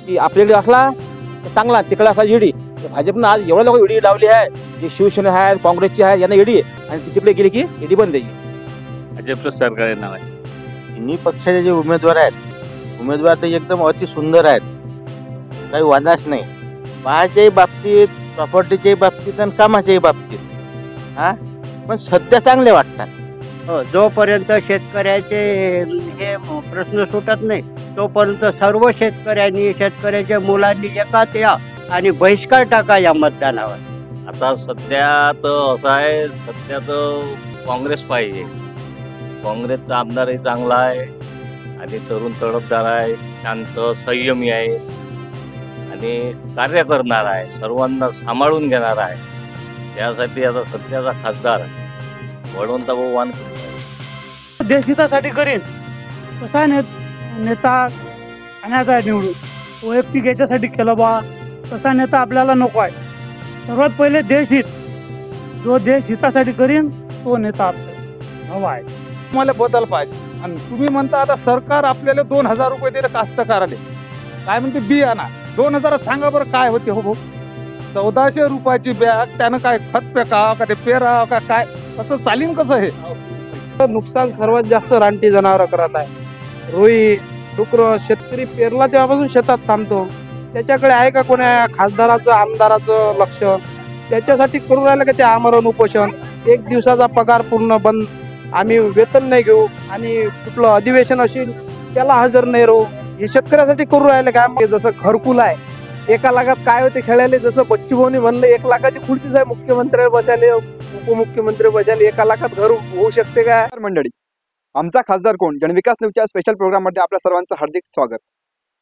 की आपल्याकडे असला तर चांगला, तिकडे असला ईडी. भाजपनं आज एवढ्या लोक ईडी लावली आहे, जी शिवसेना आहे, काँग्रेसची आहे, यांना ईडी आहे, आणि ती तिकडे गेली की ईडी बंद आहे. भाजपचं सरकार येणार आहे. तिन्ही पक्षाचे जे उमेदवार आहेत, उमेदवार तर एकदम अति सुंदर आहेत, काही वादाच नाही. पाहाच्याही बाबतीत, प्रॉपर्टीच्याही बाबतीत आणि कामाच्याही बाबतीत. हा, पण सध्या चांगले वाटतात. जोपर्यंत शेतकऱ्याचे हे प्रश्न सुटत नाही तोपर्यंत सर्व शेतकऱ्यांनी, शेतकऱ्याच्या मुलांनी एकात या आणि बहिष्कार टाका या मतदानावर. आता सध्या तर असं आहे, सध्या तर काँग्रेस पाहिजे. काँग्रेसचा आमदारही चांगला आहे आणि तरुण तडफदार आहे, शांत संयमी आहे आणि कार्य करणार आहे, सर्वांना सांभाळून घेणार आहे. त्यासाठी आता सध्याचा खासदार बळवंतभाऊ वानखडे देशहितासाठी करेन कसा नेता आणायचा निवडून. वैयक्तिक याच्यासाठी केलं बा, तसा नेता आपल्याला नको आहे. सर्वात पहिले देशहित, जो देशहितासाठी करीन तो नेता आपल्याला हवा आहे. तुम्हाला बदल पाहिजे. आणि तुम्ही म्हणता आता सरकार आपल्याला 2,000 रुपये दिले कास्तकाराले, काय म्हणते बियाणा 2,000 सांगा बरं काय होते हो भाऊ. 1,400 रुपयाची बॅग, त्यानं काय खत पेकाव का ते पेराव का काय, कसं चालीन कसं हे. नुकसान सर्वात जास्त रानटी जनावर करत आहे. रुई डुकर शेतकरी पेरला तेव्हापासून शेतात थांबतो. त्याच्याकडे आहे का कोण्या खासदाराचं आमदाराचं लक्ष. त्याच्यासाठी करू राहिलं का ते आमरण उपोषण. एक दिवसाचा पगार पूर्ण बंद, आम्ही वेतन नाही घेऊ आणि कुठलं अधिवेशन असेल त्याला हजर नाही राहू, हे शेतकऱ्यासाठी करू राहिले काय. जसं घरकुल आहे, 1 लाखात काय होते खेळायला. जसं बच्चूभाऊनी म्हणलं 1 लाखाची खुर्चीच आहे, मुख्यमंत्री बसायले, उपमुख्यमंत्री बसायले, 1 लाखात घर होऊ शकते काय. मंडळी, आमचा खासदार कोण जनविकास न्यूजच्या स्पेशल प्रोग्राम मध्ये आपल्या सर्वांचं हार्दिक स्वागत.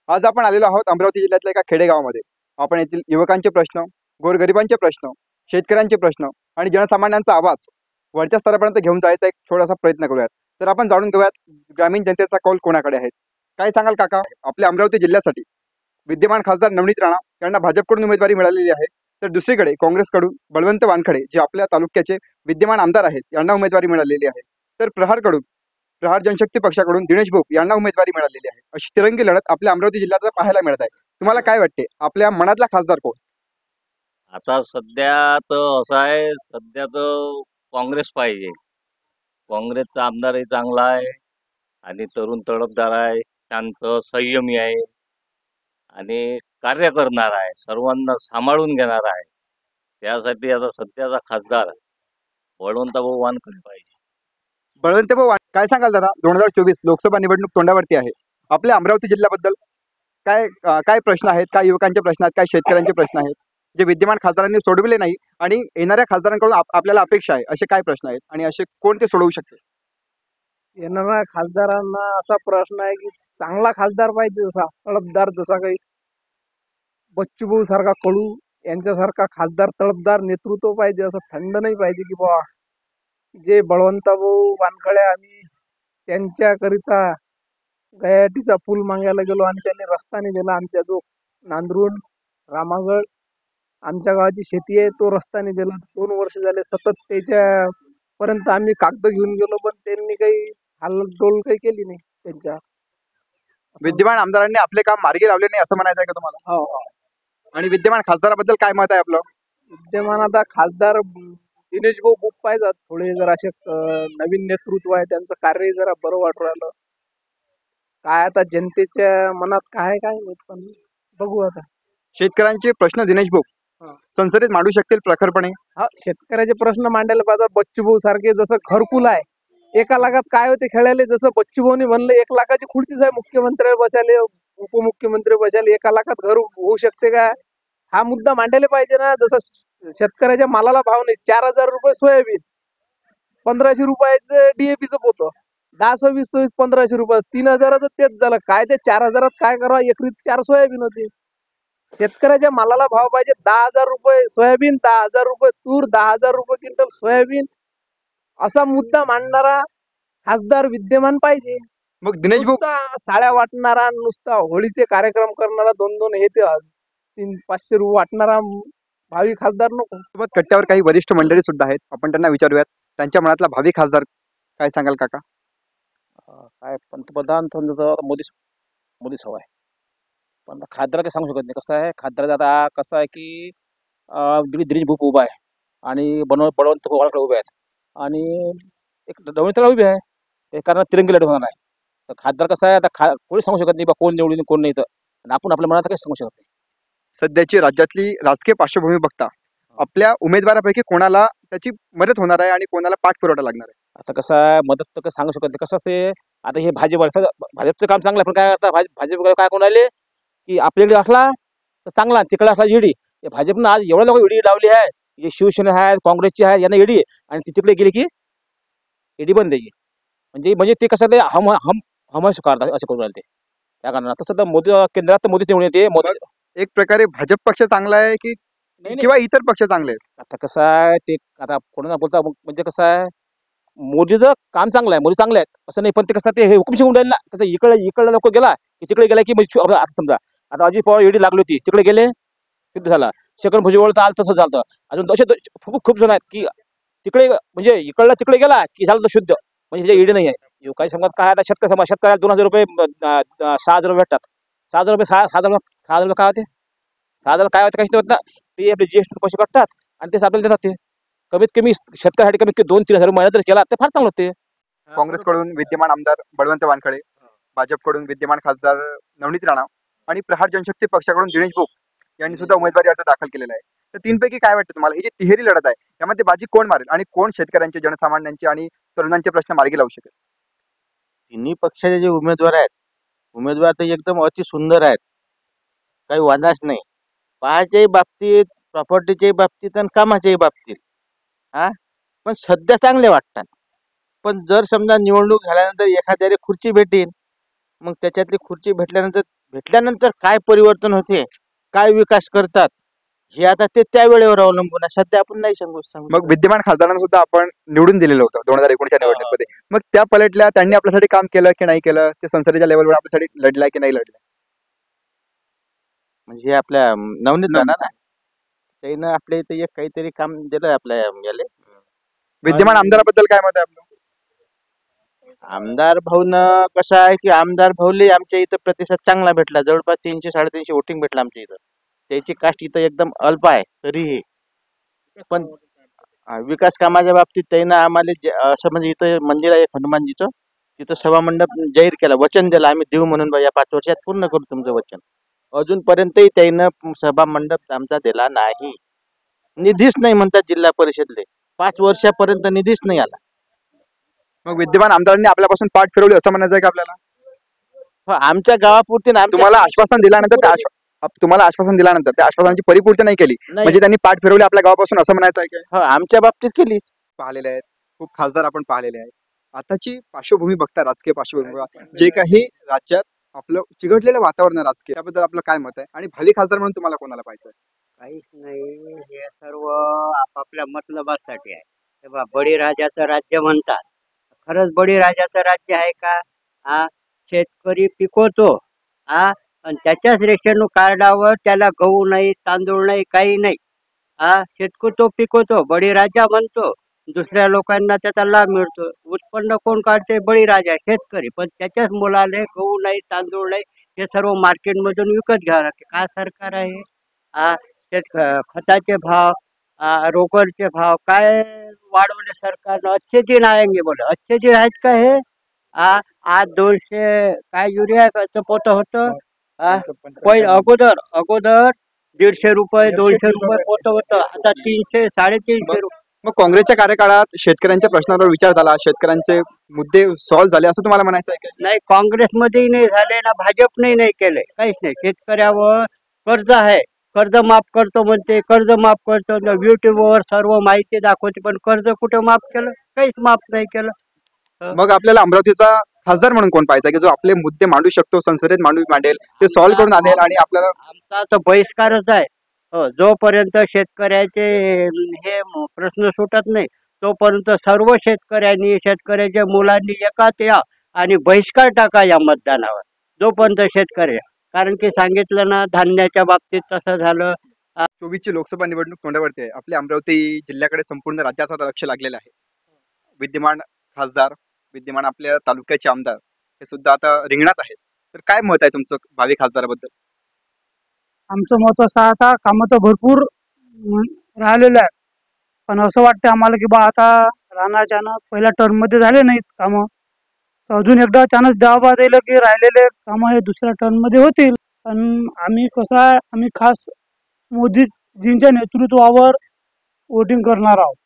आज आपण आलेलो आहोत अमरावती जिल्ह्यातल्या एका खेडेगावामध्ये. आपण येथील युवकांचे प्रश्न, गोरगरिबांचे प्रश्न, शेतकऱ्यांचे प्रश्न आणि जनसामान्यांचा आवाज वरच्या स्तरापर्यंत घेऊन जायचा एक थोडासा प्रयत्न करूयात. तर आपण जाणून घेऊयात ग्रामीण जनतेचा कौल कोणाकडे आहे. काय सांगाल काका, आपल्या अमरावती जिल्ह्यासाठी विद्यमान खासदार नवनीत राणा यांना भाजपकडून उमेदवारी मिळालेली आहे, तर दुसरीकडे काँग्रेसकडून बळवंत वानखडे जे आपल्या तालुक्याचे विद्यमान आमदार आहेत यांना उमेदवारी मिळालेली आहे. तर प्रहार जनशक्ती पक्षाकडून दिनेश भोप यांना उमेदवारी मिळालेली आहे. अशी तिरंगी लढत आपल्या अमरावती जिल्ह्यात पाहायला मिळत आहे. तुम्हाला काय वाटते, आपल्या मनातला खासदार कोण? आता सध्या तर असं आहे, सध्या तर काँग्रेस पाहिजे. काँग्रेसचा आमदारही चांगला आहे आणि तरुण तडफदार आहे, शांत संयमी आहे आणि कार्य करणार आहे, सर्वांना सांभाळून घेणार आहे. त्यासाठी आता सध्याचा खासदार बळवंतभाऊ वानखडे पाहिजे. बळवंत भाऊ, काय सांगाल दादा, 2024 लोकसभा निवडणूक तोंडावरती आहे. आपल्या अमरावती जिल्ह्याबद्दल काय काय प्रश्न आहेत, काय युवकांचे प्रश्न आहेत, काय शेतकऱ्यांचे प्रश्न आहेत जे विद्यमान खासदारांनी सोडविले नाही आणि येणाऱ्या खासदारांकडून आपल्याला अपेक्षा आहे, असे काय प्रश्न आहेत आणि असे कोण ते सोडवू शकते? येणाऱ्या खासदारांना असा प्रश्न आहे की चांगला खासदार पाहिजे, जसा तळपदार, जसा काही बच्चूभाऊ सारखा, कडू यांच्यासारखा खासदार, तळपदार नेतृत्व पाहिजे. असं थंड नाही पाहिजे की बा जे बळवंतभाऊ वानखडे, आम्ही त्यांच्याकरिता गयाटीचा पूल मागायला गेलो आणि त्यांनी रस्ता नाही दिला. आमच्या जो नांदरुण रामागड आमच्या गावाची शेती आहे, तो रस्ता नाही दिला. 2 वर्ष झाले सतत त्याच्यापर्यंत आम्ही कागद घेऊन गेलो, पण त्यांनी काही हालडोल काही केली नाही त्यांच्या. विद्यमान आमदारांनी आपले काम मार्गी लावले नाही असं म्हणायचं आहे का तुम्हाला? हो हो. आणि विद्यमान खासदाराबद्दल काय मत आहे आपलं? विद्यमान आता खासदार दिनेश भाऊ खूप पाहिजेत, थोडे जरा असे नवीन नेतृत्व आहे, त्यांचं कार्य जरा बरं वाटू राहिलं. काय आता जनतेच्या मनात काय नाही, पण बघू आता. शेतकऱ्यांचे प्रश्न दिनेश भाऊ संसदेत मांडू शकतील प्रखरपणे. हा, शेतकऱ्याचे प्रश्न मांडायला पाहिजे. बच्चूभाऊ सारखे, जसं घरकुल आहे, 1 लाखात काय होते खेळायला. जसं बच्चूभाऊनी म्हणलं 1 लाखाची खुर्चीच आहे, मुख्यमंत्री बसायले, उपमुख्यमंत्री बसायले, 1 लाखात घर होऊ शकते का, हा मुद्दा मांडायला पाहिजे ना. जसं शेतकऱ्याच्या मालाला भाव नाही, 4,000 रुपये सोयाबीन, 1,500 रुपयाचं डीएपीचं पोतं, 10-20 1,500 रुपये, 3,000चं तेच झालं. काय ते 4,000 काय करावं, एकरी 4 सोयाबीन होती. शेतकऱ्याच्या मालाला भाव पाहिजे. 10,000 रुपये सोयाबीन, 10,000 रुपये तूर, 10,000 रुपये क्विंटल सोयाबीन, असा मुद्दा मांडणारा खासदार विद्यमान पाहिजे. मग दिनेश भाऊ साड्या वाटणारा, नुसता होळीचे कार्यक्रम करणारा, 2-2 हे ते 300-500 रुपये वाटणारा भावी खासदार नको. सोबत कट्ट्यावर काही वरिष्ठ मंडळी सुद्धा आहेत, आपण त्यांना विचारूयात त्यांच्या मनातला भावी खासदार काय सांगाल काका? काय पंतप्रधान समजा मोदीच हवा आहे. पण खासदार काही सांगू शकत नाही. कसं आहे खासदार आता कसं आहे की दिनेश भूप उभा आहे आणि बळवंत पवार उभे आहेत आणि एक नवनीतला उभी आहे. ते कारण तिरंगी लढत होणार आहे. तर खासदार कसं आहे आता कोणी सांगू शकत नाही बा कोण निवडून कोण नाही तर आणि आपण आपल्या मनात काही सांगू शकत नाही. सध्याची राज्यातली राजकीय पार्श्वभूमी बघता आपल्या उमेदवारापैकी कोणाला त्याची मदत होणार आहे आणि कोणाला पाठपुरावा लागणार आहे? आता कसं आहे मदत तर काही सांगू शकत नाही. कसं असते आता हे भाजपचं काम चांगलं आहे पण काय करता भाजप काय कोण राहिले की आपल्याकडे असला तर चांगला तिकडे असला ईडी. भाजपनं आज एवढ्या लोक ईडी लावली आहे. जे शिवसेना आहेत काँग्रेसची आहेत यांना ईडी आणि ती तिकडे गेली की ईडी बंद द्यायची. म्हणजे म्हणजे ते कसं ते हमश करतात असं करून राहिले ते त्या कारणात. तसं तर मोदी केंद्रात तर मोदीच निवडून येते. मोदी एक प्रकारे भाजप पक्ष चांगला आहे की नाही, किंवा इतर पक्ष चांगले आहेत? आता कसं आहे ते आता कोणाला बोलता म्हणजे कसं आहे मोदीचं काम चांगलं आहे मोदी चांगले आहेत असं नाही पण ते कसं ते हे हुकुमशी होऊन राहील ना. कसं इकडला लोक गेला की तिकडे गेला की आता समजा आता अजित पवार ईडी लागली होती तिकडे गेले सिद्ध झाला. छगन भुजबळ तर आलं तसं झालं. अजून असे खूप जण आहेत की तिकडे म्हणजे इकडला तिकडे गेला की झालं तर शुद्ध म्हणजे त्याच्या ईडी नाही आहे. काही समजा काय आता शेतकऱ्याला 2,000 रुपये 6,000 रुपये भेटतात. 6,000 रुपये 6,000 काय होते 6,000 काय होते काहीच नाही होत ना. ते आपले जीएसटी पैसे काढतात आणि तेच आपल्याला देतात. ते कमीत कमी शेतकऱ्यासाठी कमीत कमी 2-3 हजार महिना जर केला तर फार चांगलं होते. काँग्रेसकडून विद्यमान आमदार बळवंत वानखडे, भाजपकडून विद्यमान खासदार नवनीत राणा आणि प्रहार जनशक्ती पक्षाकडून दिनेश भोक यांनी सुद्धा उमेदवारी अर्ज दाखल केलेला आहे. तर तीनपैकी काय वाटतं तुम्हाला, ही जी तिहेरी लढत आहे यामध्ये बाजी कोण मारेल आणि कोण शेतकऱ्यांचे, जनसामान्यांचे आणि तरुणांचे प्रश्न मार्गी लावू शकेल? तिन्ही पक्षाचे जे उमेदवार आहेत उमेदवार तर एकदम अति सुंदर आहेत, काही वादाच नाही. पाहाच्याही बाबतीत, प्रॉपर्टीच्याही बाबतीत आणि कामाच्याही बाबतीत पण सध्या चांगले वाटतात. पण जर समजा निवडणूक झाल्यानंतर एखाद्याला खुर्ची भेटेल, मग त्याच्यातली खुर्ची भेटल्यानंतर काय परिवर्तन होते, काय विकास करतात, हे आता ते त्या वेळेवर अवलंबून आहे. सध्या आपण नाही सांगू मग विद्यमान खासदारांना सुद्धा आपण निवडून दिलेलं होतं 2019च्या निवडणुकीमध्ये. मग त्या पलटल्या, त्यांनी आपल्यासाठी काम केलं की नाही केलं, ते संसदेच्या लेवलवर आपल्यासाठी लढलाय की नाही लढलाय? म्हणजे आपल्या नवनीत राणा ना, त्यानं आपल्या इथे एक काहीतरी काम दिलं आपल्या याले. विद्यमान आमदाराबद्दल काय मत आहे आपलं? आमदार भाऊन कसं आहे की आमदार भाऊले आमच्या इथं प्रतिसाद चांगला भेटला. जवळपास 300-350 वोटिंग भेटला आमच्या इथं. त्याची कास्ट इथं एकदम अल्प आहे तरीही. पण विकास कामाच्या बाबतीत त्यानं आम्हाला असं म्हणजे इथं मंदिर आहे हनुमानजीचं, तिथं सभा मंडप जाहीर केला, वचन दिलं आम्ही देऊ म्हणून बा या 5 वर्षात पूर्ण करू तुमचं वचन. अजूनपर्यंतही त्यानं सभा मंडप आमचा दिला नाही. निधीच नाही म्हणतात जिल्हा परिषदले. 5 वर्षापर्यंत निधीच नाही आला. मग विद्यमान आमदारांनी आपल्यापासून पाठ फिरवली असं म्हणायचं आहे का आपल्याला? हो, आमच्या गावापुरती आणि तुम्हाला आश्वासन दिल्यानंतर तुम्हाला आश्वासन दिल्यानंतर त्या आश्वासनाची परिपूर्ती नाही केली नाही. म्हणजे त्यांनी पाठ फिरवली आपल्या गावापासून असं म्हणायचं आहे का? हो, आमच्या बाबतीत केली. पाहिलेले आहेत, खूप खासदार आपण पाहिलेले आहेत. आताची पार्श्वभूमी बघता, राजकीय पार्श्वभूमी बघा, जे काही राज्यात आपलं चिघडलेलं वातावरण आहे राजकीय, त्याबद्दल आपलं काय मत आहे आणि भावी खासदार म्हणून तुम्हाला कोणाला पाहिजे? काहीच नाही, हे सर्व आपापल्या मतलबासाठी आहे. तेव्हा बळीराजाचं राज्य म्हणतात, खरंच बळीराजाचं राज्य आहे का? शेतकरी पिकवतो आणि त्याच्याच रेशन कार्डावर त्याला गहू नाही, तांदूळ नाही, काही नाही. शेतकरी तो पिकवतो, बळीराजा म्हणतो, दुसऱ्या लोकांना त्याचा लाभ मिळतो. उत्पन्न कोण काढते? बळीराजा, शेतकरी. पण त्याच्याच मुलाले गहू नाही, तांदूळ नाही, हे सर्व मार्केटमधून विकत घ्यावं लागते. काय सरकार आहे? खताचे भाव, रोकरचे भाव काय वाढवले सरकारनं? अच्छे दिन आएंगे बोले, अच्छे दिन आहेत का हे? आज 200 काय युरियाचं पोतं होतं, पहिले अगोदर 150 रुपये 200 रुपये पोतं होतं, आता 300 350 रुपये. मग काँग्रेसच्या कार्यकाळात शेतकऱ्यांच्या प्रश्नावर विचार झाला, शेतकऱ्यांचे मुद्दे सॉल्व्ह झाले असं तुम्हाला म्हणायचं आहे का? नाही, काँग्रेसमध्येही नाही झाले ना, भाजपनेही नाही केले, काहीच नाही. शेतकऱ्यावर कर्ज आहे, कर्ज माफ करतो म्हणते, कर्ज माफ करतो, युट्यूबवर सर्व माहिती दाखवते, पण कर्ज कुठं माफ केलं? काहीच माफ नाही केलं. मग आपल्याला अमरावतीचा खासदार म्हणून कोण पाहिजे की जो आपले मुद्दे मांडू शकतो, संसदेत मांडेल, ते सॉल्व्ह करून आणेल आणि आपल्याला? आमचा तर बहिष्कारच आहे. जोपर्यंत शेतकऱ्याचे हे प्रश्न सुटत नाही तोपर्यंत सर्व शेतकऱ्याच्या मुलांनी एकात या आणि बहिष्कार टाका या मतदानावर, जोपर्यंत शेतकरी. कारण की सांगितलं ना, धान्याच्या बाबतीत तसं झालं. 24ची लोकसभा निवडणूक तोंडावरती आहे. आपल्या अमरावती जिल्ह्याकडे संपूर्ण राज्याचा लक्ष लागलेलं आहे. विद्यमान खासदार, विद्यमान आपल्या तालुक्याचे आमदार हे सुद्धा आता रिंगणात आहेत. तर काय मत आहे तुमचं भावी खासदाराबद्दल? आमचं मत असं आहे, आता कामं तर भरपूर राहिलेलं आहे, पण असं वाटतं आम्हाला की बा आता राणाच्यानं पहिल्या टर्ममध्ये झाले नाहीत कामं, तर अजून एकदा चान्स द्यावा बा त्याला की राहिलेले कामं हे दुसऱ्या टर्ममध्ये होतील. पण आम्ही कसं आहे, आम्ही खास मोदीजींच्या नेतृत्वावर वोटिंग करणार आहोत.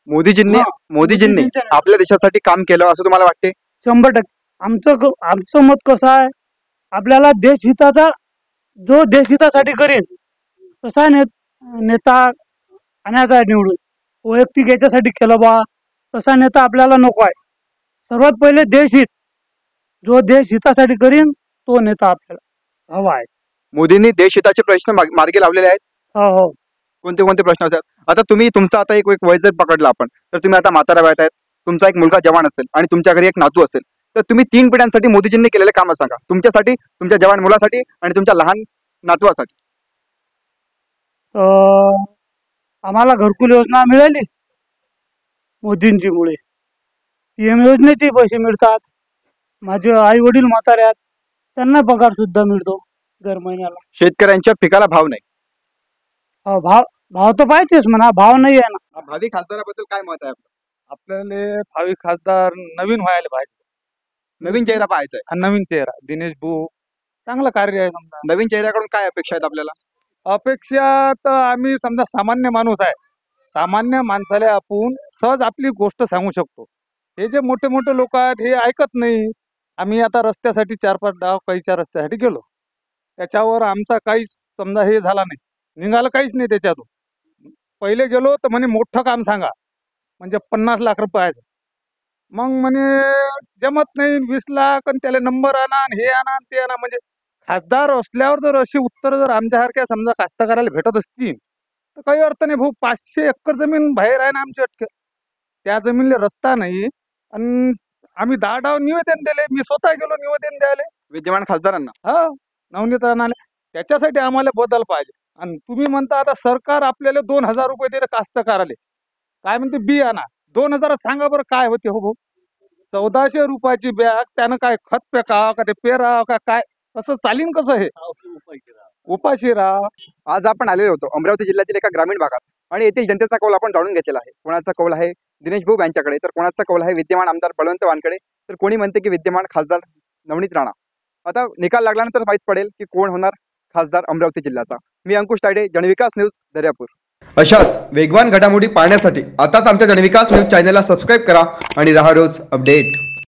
मोदीजींनी हा, मोदीजींनी मोदीजींच्या आपल्या देशासाठी काम केलं असं तुम्हाला वाटते? 100%. आमचं मत कसं आहे, आपल्याला देशहिताचा जो देशहितासाठी करेन तसा नेता आणायचा आहे निवडून. वैयक्तिक याच्यासाठी केलं बा तसा नेता आपल्याला नको आहे. सर्वात पहिले देशहित, जो देशहितासाठी करीन तो नेता आपल्याला हवा आहे. मोदींनी देशहिताचे प्रश्न मार्गी लावलेले आहेत. हो हो. कोणते कोणते प्रश्न असतात? आता तुम्ही तुमचा आता एक वय जर पकडला आपण, तर तुम्ही आता म्हातारा वयात आहेत, तुमचा एक मुलगा जवान असेल आणि तुमच्या घरी एक नातू असेल, तर तुम्ही 3 पिढ्यांसाठी मोदीजींनी केलेले कामं सांगा, तुमच्यासाठी, तुमच्या जवान मुलासाठी आणि तुमच्या लहान नातवासाठी. आम्हाला घरकुल योजना मिळाली मोदींचीमुळे. पीएम योजनेचे पैसे मिळतात. माझे आई वडील म्हातारे आहेत, त्यांना पगार सुद्धा मिळतो दर महिन्याला. शेतकऱ्यांच्या पिकाला भाव नाही. भाव तर पाहिजेच म्हणा, भाव नाही आहे ना. भावी खासदाराबद्दल काय मत आहे आपलं? आपल्याला भावी खासदार नवीन व्हायला पाहिजे. नवीन चेहरा पाहायचा आहे. हा नवीन चेहरा दिनेश भाऊ चांगलं कार्य आहे. समजा नवीन चेहऱ्याकडून काय अपेक्षा आहेत आपल्याला? अपेक्षा तर आम्ही समजा सामान्य माणूस आहे, सामान्य माणसाला आपण सहज आपली गोष्ट सांगू शकतो. हे जे मोठे मोठे लोक आहेत हे ऐकत नाही. आम्ही आता रस्त्यासाठी 4-5 डाव काहीच्या रस्त्यासाठी गेलो, त्याच्यावर आमचा काहीच समजा हे झाला नाही, निघालं काहीच नाही त्याच्यातून. पहिले गेलो तर म्हणे मोठं काम सांगा, म्हणजे 50 लाख रुपये आहेत. मग म्हणे जमत नाही 20 लाख, आणि त्याला नंबर आणा आणि हे आणा आणि ते आणा. म्हणजे खासदार असल्यावर जर अशी उत्तर जर आमच्यासारख्या समजा कास्तकाराला भेटत असतील तर काही अर्थ नाही भाऊ. 500 एकर जमीन बाहेर आहे ना आमची अटके, त्या जमिनीला रस्ता नाही. आणि आम्ही 10 डाव निवेदन दिले, मी स्वतः गेलो निवेदन द्यायला विद्यमान खासदारांना. हा नवनीत राणाले. त्याच्यासाठी आम्हाला बदल पाहिजे. आणि तुम्ही म्हणता आता सरकार आपल्याला 2,000 रुपये दिले कास्तकाराले, काय म्हणते बी आणा. 2,000 सांगा बरं काय होते हो भाऊ? 1400 रुपयाची बॅग, त्यानं काय खत पेकावं का ते पेरावं का काय, कसं चालीन कसं हे? उपाशी राहा. आज आपण आलेलो होतो अमरावती जिल्ह्यातील एका ग्रामीण भागात, आणि येथील जनतेचा कौल आपण जाणून घेतलेला आहे. कोणाचा कौल आहे दिनेश भाऊ यांच्याकडे, तर कोणाचा कौल आहे विद्यमान आमदार बळवंत वानकडे, तर कोणी म्हणते की विद्यमान खासदार नवनीत राणा. आता निकाल लागल्यानंतर माहीत पडेल की कोण होणार खासदार अमरावती जिल्ह्याचा. मी अंकुश तायडे, जनविकास न्यूज, दर्यापूर. अशाच वेगवान घडामोडी पाहण्यासाठी आताच आमच्या जनविकास न्यूज चॅनलला सबस्क्राईब करा आणि राहा रोज अपडेट.